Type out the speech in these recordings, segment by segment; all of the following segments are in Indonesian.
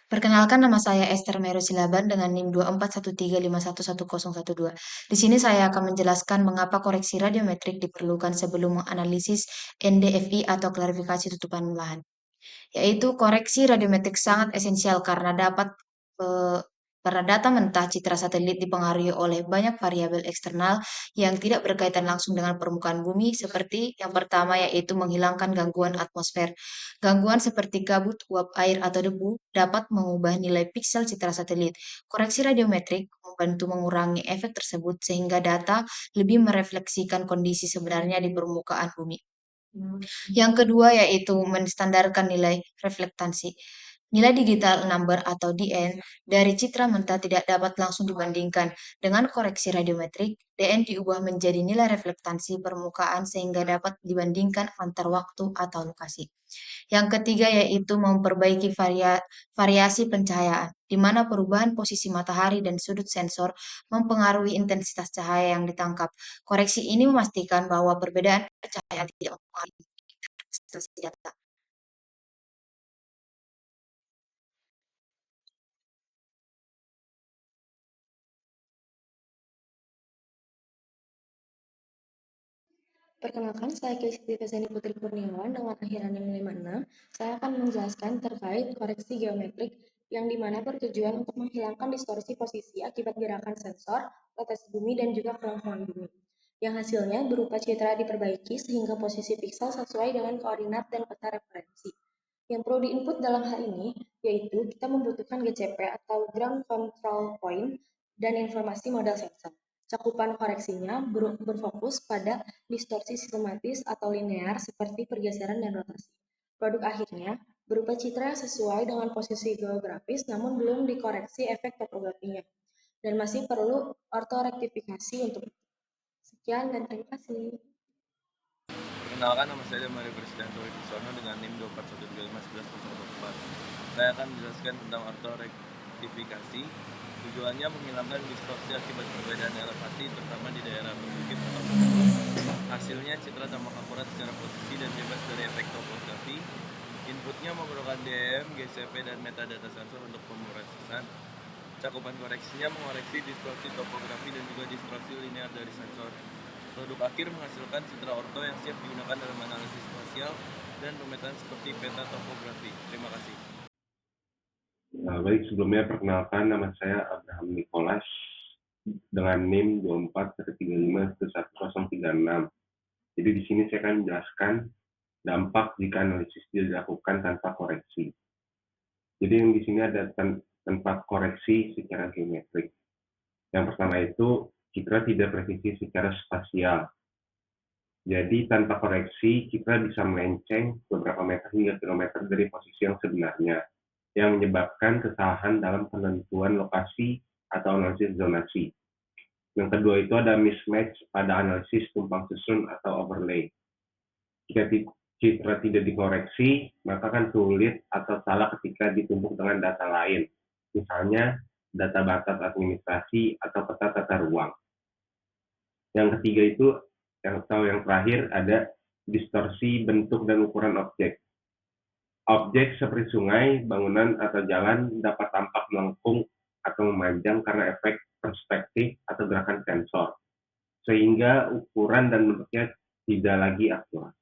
Perkenalkan, nama saya Esther Meru Silaban dengan NIM 2413511112. Di sini saya akan menjelaskan mengapa koreksi radiometrik diperlukan sebelum menganalisis NDFI atau klarifikasi tutupan lahan. Yaitu koreksi radiometrik sangat esensial eh, karena data mentah citra satelit dipengaruhi oleh banyak variabel eksternal yang tidak berkaitan langsung dengan permukaan bumi, seperti yang pertama yaitu menghilangkan gangguan atmosfer. Gangguan seperti kabut, uap air, atau debu dapat mengubah nilai piksel citra satelit. Koreksi radiometrik membantu mengurangi efek tersebut sehingga data lebih merefleksikan kondisi sebenarnya di permukaan bumi. Yang kedua yaitu menstandarkan nilai reflektansi. Nilai digital number atau DN dari citra mentah tidak dapat langsung dibandingkan. Dengan koreksi radiometrik, DN diubah menjadi nilai reflektansi permukaan sehingga dapat dibandingkan antar waktu atau lokasi. Yang ketiga yaitu memperbaiki variasi pencahayaan, di mana perubahan posisi matahari dan sudut sensor mempengaruhi intensitas cahaya yang ditangkap. Koreksi ini memastikan bahwa perbedaan cahaya tidak mempengaruhi intensitas data. Perkenalkan, saya Siti Feseni Putri Kurniawan dengan akhiran NIM 56. Saya akan menjelaskan terkait koreksi geometrik yang dimana bertujuan untuk menghilangkan distorsi posisi akibat gerakan sensor, rotasi bumi, dan juga kelangsungan bumi. Yang hasilnya berupa citra diperbaiki sehingga posisi piksel sesuai dengan koordinat dan peta referensi. Yang perlu diinput dalam hal ini yaitu kita membutuhkan GCP atau Ground Control Point dan informasi model sensor. Cakupan koreksinya berfokus pada distorsi sistematis atau linear seperti pergeseran dan rotasi. Produk akhirnya berupa citra yang sesuai dengan posisi geografis namun belum dikoreksi efek topografinya dan masih perlu ortorektifikasi untuk itu. Sekian dan terima kasih. Perkenalkan, nama saya Mario Kristianto Wibisono dengan NIM 2413511104. Saya akan menjelaskan tentang ortorektifikasi. Tujuannya menghilangkan distorsi akibat perbedaan elevasi, terutama di daerah berbukit atau pegunungan. Hasilnya citra tampak akurat secara posisi dan bebas dari efek topografi. Inputnya menggunakan DM, GCP, dan metadata sensor untuk pemrosesan. Cakupan koreksinya mengoreksi distorsi topografi dan juga distorsi linear dari sensor. Produk akhir menghasilkan citra orto yang siap digunakan dalam analisis spasial dan pemetaan seperti peta topografi. Terima kasih. Baik, sebelumnya perkenalkan, nama saya Abraham Nicholas dengan NIM 2413511036. Jadi di sini saya akan menjelaskan dampak jika analisis dilakukan tanpa koreksi. Jadi yang di sini ada tanpa koreksi secara geometrik. Yang pertama itu citra tidak presisi secara spasial. Jadi tanpa koreksi, citra bisa melenceng beberapa meter hingga kilometer dari posisi yang sebenarnya, yang menyebabkan kesalahan dalam penentuan lokasi atau analisis zonasi. Yang kedua itu ada mismatch pada analisis tumpang susun atau overlay. Jika citra tidak dikoreksi, maka akan sulit atau salah ketika ditumpuk dengan data lain, misalnya data batas administrasi atau peta tata ruang. Yang ketiga itu yang terakhir ada distorsi bentuk dan ukuran objek. Objek seperti sungai, bangunan, atau jalan dapat tampak melengkung atau memanjang karena efek perspektif atau gerakan sensor, sehingga ukuran dan bentuknya tidak lagi akurat.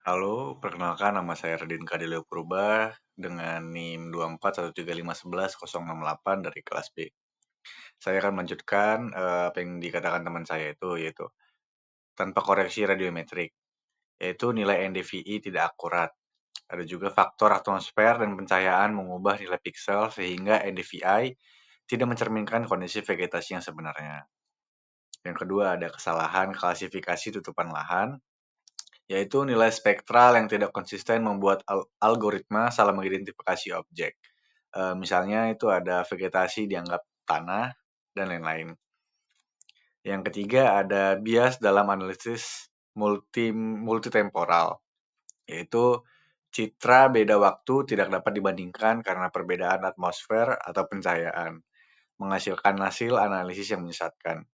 Halo, perkenalkan nama saya Radin Kadilio Purba dengan NIM 2413511068 dari kelas B. Saya akan melanjutkan apa yang dikatakan teman saya itu, yaitu tanpa koreksi radiometrik, yaitu nilai NDVI tidak akurat. Ada juga faktor atmosfer dan pencahayaan mengubah nilai piksel sehingga NDVI tidak mencerminkan kondisi vegetasi yang sebenarnya. Yang kedua, ada kesalahan klasifikasi tutupan lahan, yaitu nilai spektral yang tidak konsisten membuat algoritma salah mengidentifikasi objek. Misalnya itu ada vegetasi dianggap tanah, dan lain-lain. Yang ketiga ada bias dalam analisis multitemporal, yaitu citra beda waktu tidak dapat dibandingkan karena perbedaan atmosfer atau pencahayaan, menghasilkan hasil analisis yang menyesatkan.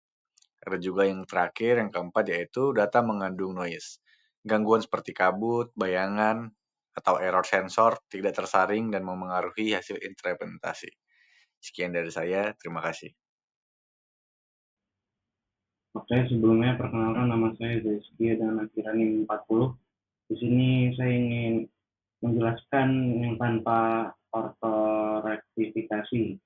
Ada juga yang terakhir, yang keempat, yaitu data mengandung noise. Gangguan seperti kabut, bayangan, atau error sensor tidak tersaring dan memengaruhi hasil interpretasi. Sekian dari saya, terima kasih. Oke, sebelumnya perkenalkan nama saya Rizky dan akhiran NIM 40. Di sini saya ingin menjelaskan yang tanpa ortorektifikasi,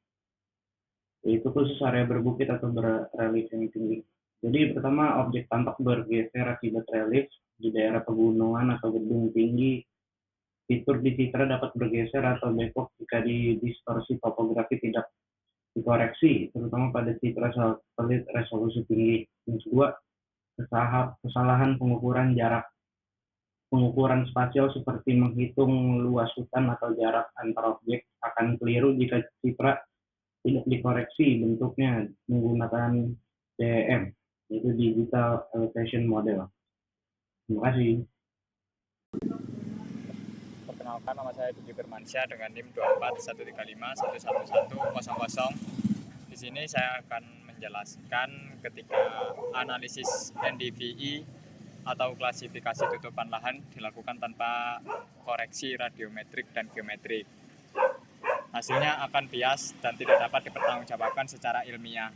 yaitu khusus area berbukit atau berelief yang tinggi. Jadi pertama, objek tampak bergeser akibat relief di daerah pegunungan atau gedung tinggi. Fitur di citra dapat bergeser atau bengkok jika di distorsi topografi tidak dikoreksi, terutama pada citra satelit resolusi tinggi. Yang kedua, kesalahan pengukuran jarak. Pengukuran spasial seperti menghitung luas hutan atau jarak antar objek akan keliru jika citra tidak dikoreksi bentuknya menggunakan DEM, yaitu Digital Elevation Model. Terima kasih. Perkenalkan, nama saya Diki Firmansyah dengan NIM 24135111000. Di sini saya akan menjelaskan ketika analisis NDVI atau klasifikasi tutupan lahan dilakukan tanpa koreksi radiometrik dan geometrik. Hasilnya akan bias dan tidak dapat dipertanggungjawabkan secara ilmiah.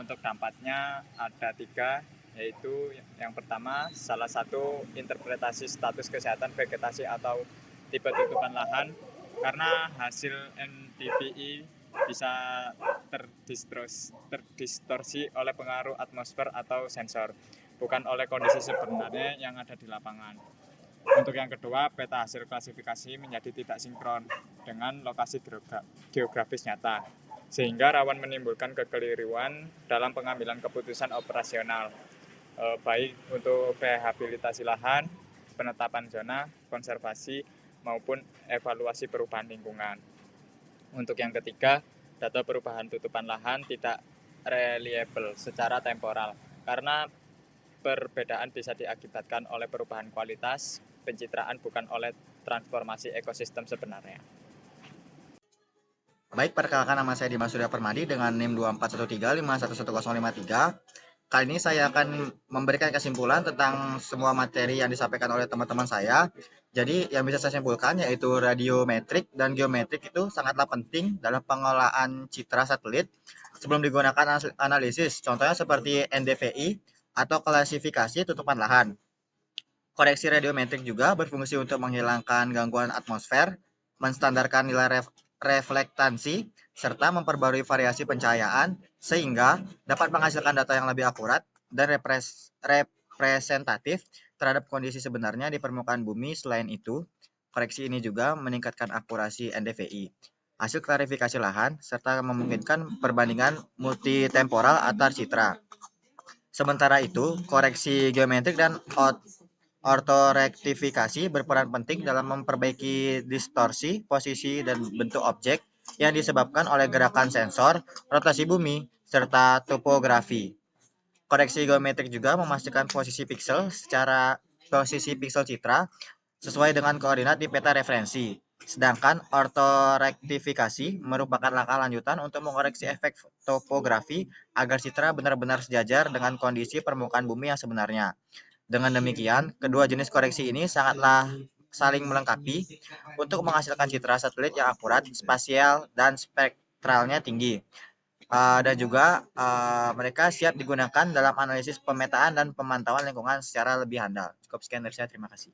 Untuk dampaknya ada 3, yaitu yang pertama, salah satu interpretasi status kesehatan vegetasi atau tipe tutupan lahan, karena hasil NDVI bisa terdistorsi oleh pengaruh atmosfer atau sensor, bukan oleh kondisi sebenarnya yang ada di lapangan. Untuk yang kedua, peta hasil klasifikasi menjadi tidak sinkron dengan lokasi geografis nyata, sehingga rawan menimbulkan kekeliruan dalam pengambilan keputusan operasional, baik untuk rehabilitasi lahan, penetapan zona, konservasi, maupun evaluasi perubahan lingkungan. Untuk yang ketiga, data perubahan tutupan lahan tidak reliable secara temporal, karena perbedaan bisa diakibatkan oleh perubahan kualitas pencitraan, bukan oleh transformasi ekosistem sebenarnya. Baik, perkenalkan nama saya Dimas Surya Permadi dengan NIM 24135111053. Kali ini saya akan memberikan kesimpulan tentang semua materi yang disampaikan oleh teman-teman saya. Jadi yang bisa saya simpulkan yaitu radiometrik dan geometrik itu sangatlah penting dalam pengelolaan citra satelit sebelum digunakan analisis. Contohnya seperti NDVI atau klasifikasi tutupan lahan. Koreksi radiometrik juga berfungsi untuk menghilangkan gangguan atmosfer, menstandarkan nilai reflektansi, serta memperbarui variasi pencahayaan sehingga dapat menghasilkan data yang lebih akurat dan representatif terhadap kondisi sebenarnya di permukaan bumi. Selain itu, koreksi ini juga meningkatkan akurasi NDVI, hasil klarifikasi lahan, serta memungkinkan perbandingan multitemporal antar citra. Sementara itu, koreksi geometrik dan ortorektifikasi berperan penting dalam memperbaiki distorsi, posisi, dan bentuk objek yang disebabkan oleh gerakan sensor, rotasi bumi, serta topografi. Koreksi geometrik juga memastikan posisi pixel citra sesuai dengan koordinat di peta referensi. Sedangkan ortorektifikasi merupakan langkah lanjutan untuk mengoreksi efek topografi agar citra benar-benar sejajar dengan kondisi permukaan bumi yang sebenarnya. Dengan demikian, kedua jenis koreksi ini sangatlah saling melengkapi untuk menghasilkan citra satelit yang akurat, spasial, dan spektralnya tinggi. Dan juga mereka siap digunakan dalam analisis pemetaan dan pemantauan lingkungan secara lebih handal. Cukup sekian dari saya, terima kasih.